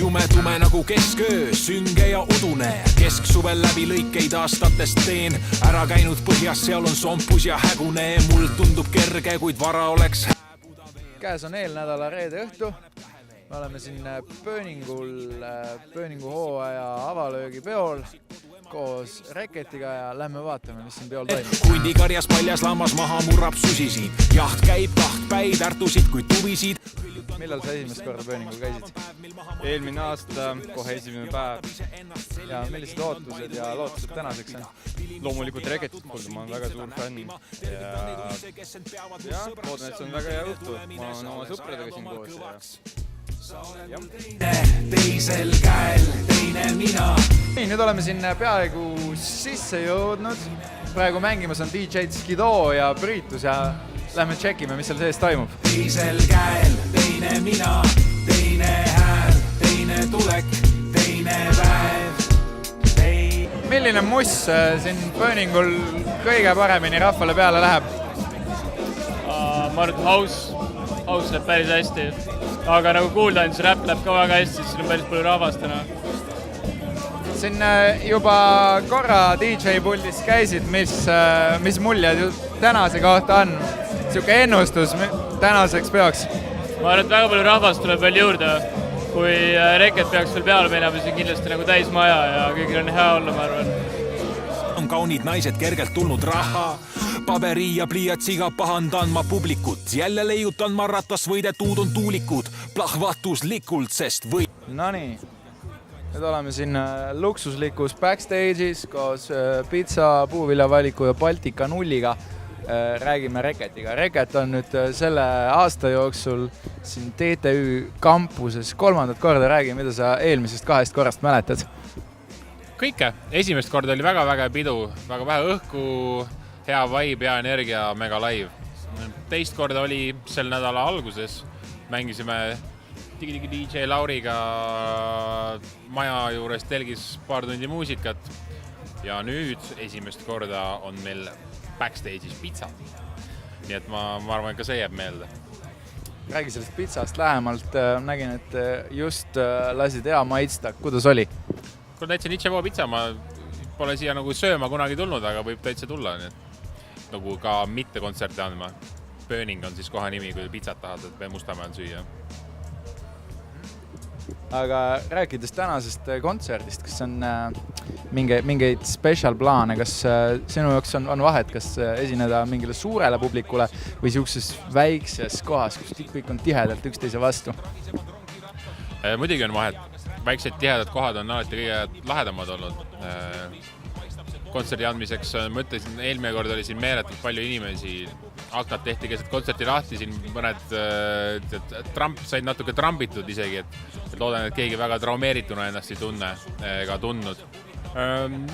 Jumetume nagu kesköö, sünge ja udune. Kesksuvel läbi lõikeid aastatest teen. Ära käinud põhjas, seal on sompus ja hägune. Mul tundub kerge, kuid vara oleks hääbuda veel. Käes on eelnädala reede õhtu. Me oleme siin Pööningu hooaja avalöögipeol koos Reketiga ja lähme vaatame, mis siin peol toimub. Hundi karjas paljas lammas maha murrab susisid. Jaht käib kahtpäid, ärtusid kui tuvisid. Millal sa esimest korda Pööningul käisid? Eelmine aasta, kohe esimene päev. Ja millised ootused ja lootused tänaseks on? Loomulikult Reketit kuulda, ma olen väga suur fänn. Ja loodan, et see on väga hea õhtu. Ma olen oma sõpradega siin koos. Teisel käel, teine mina. Nüüd oleme siin peaaegu sisse jõudnud. Praegu mängimas on DJ Skido ja Priitus ja lähme tšekime, mis seal sees toimub. Teisel käel, teine mina, teine hääl, teine tulek, teine päev. Milline muss siin Pööningul kõige paremini rahvale peale läheb? Ma arvan, et house läheb päris hästi. Aga nagu kuulda on, see räpp läheb ka väga hästi, siis on päris palju rahvastena. Siin juba korra DJ puldis käisid, mis muljed tänase kohta on? Siuke ennustus tänaseks peaks? Ma arvan, et väga palju rahvast tuleb veel juurde. Kui Reket peaks veel peale minema, siis on kindlasti nagu täis maja ja kõigil on hea olla, ma arvan. On kaunid naised kergelt tulnud raha. Paberi ja pliiatsiga pahandan ma publikut. Jälle leiutan ma ratas võidetud on tuulikud. Plahvatuslikult, sest või... Nonii, nüüd oleme siin luksuslikus backstage'is koos pizza, puuviljavaliku ja Baltika nulliga. Räägime Reketiga. Reket on nüüd selle aasta jooksul siin TTÜ kampuses 3. korda. Räägi, mida sa eelmisest 2 korrast mäletad? Kõike. Esimest korda oli väga pidu, väga vähe õhku, hea vibe, hea energia, mega live. Teist korda oli sel nädala alguses. Mängisime DJ Lauriga maja juures telgis paar tundi muusikat. Ja nüüd esimest korda on meil backstage'is pizza. Nii et ma arvan, ka see jääb meelde. Räägi sellest pizzast lähemalt. Nägin, et just lasid hea maitsta. Kuidas oli? Kui täitsa Nitševo pizza, ma pole siia nagu sööma kunagi tulnud, aga võib täitsa tulla. Nagu ka mitte kontserti andma. Pööning on siis koha nimi, kui pizzat tahad, et Mustamäel süüa. Aga rääkides tänasest kontserdist, kas on mingeid special plaane, kas sinu jaoks on vahet, kas esineda mingile suurele publikule või siukses väikses kohas, kus kõik on tihedalt üksteise vastu? Muidugi on vahet. Väiksed tihedad kohad on alati kõige lahedamad olnud. Kontserdi andmiseks mõtlesin, eelmine kord oli siin meeletult palju inimesi. Aknad tehti keset kontserti lahti, siin mõned said natuke trambitud isegi, et loodan, et keegi väga traumeerituna ennast ei tunne ega tundnud.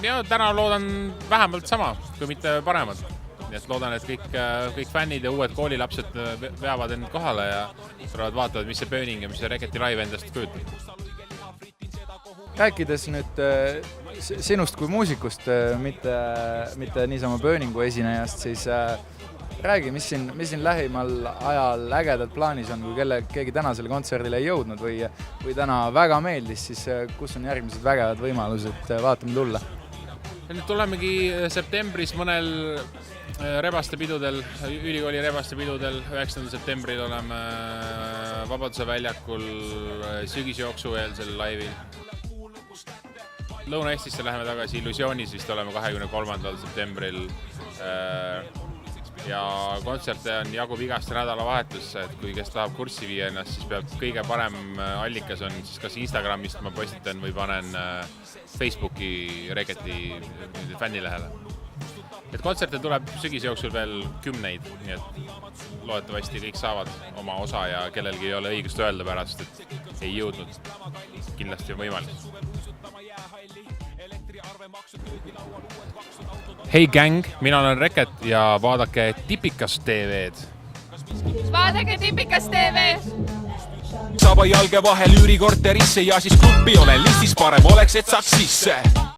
Ja täna loodan vähemalt sama, kui mitte paremad. Nii et loodan, et kõik fännid ja uued koolilapsed veavad end kohale ja tulevad vaatavad, mis see Pööning ja mis see Reketi live endast kujutab. Rääkides nüüd sinust kui muusikust, mitte niisama Pööningu esinejast, siis räägi, mis siin lähimal ajal ägedad plaanis on, kui keegi tänasele kontserdile ei jõudnud või täna väga meeldis, siis kus on järgmised vägevad võimalused vaatame tulla? Nüüd tulemegi septembris mõnel rebastepidudel, ülikooli rebastepidudel, 9. septembril oleme Vabaduse väljakul sügisjooksueelsel laivil. Lõuna-Eestisse läheme tagasi Illusioonis, vist oleme 23. septembril ja kontserte on jagub igast nädalavahetus, et kui kes tahab kurssi viia ennast, siis peab kõige parem allikas on siis kas Instagramist ma postitan või panen Facebooki Reketi fännilehele. Et kontserte tuleb sügisjooksul veel 10, nii et loodetavasti kõik saavad oma osa ja kellelgi ei ole õigust öelda pärast, et ei jõudnud. Kindlasti on võimalik. Hei gang, mina olen Reket ja vaadake Tipikas TV'd. Vaadake Tipikas TV! Saaba jalge vahel üürikorterisse ja siis gruppi olen listis parem oleks, et saaks sisse.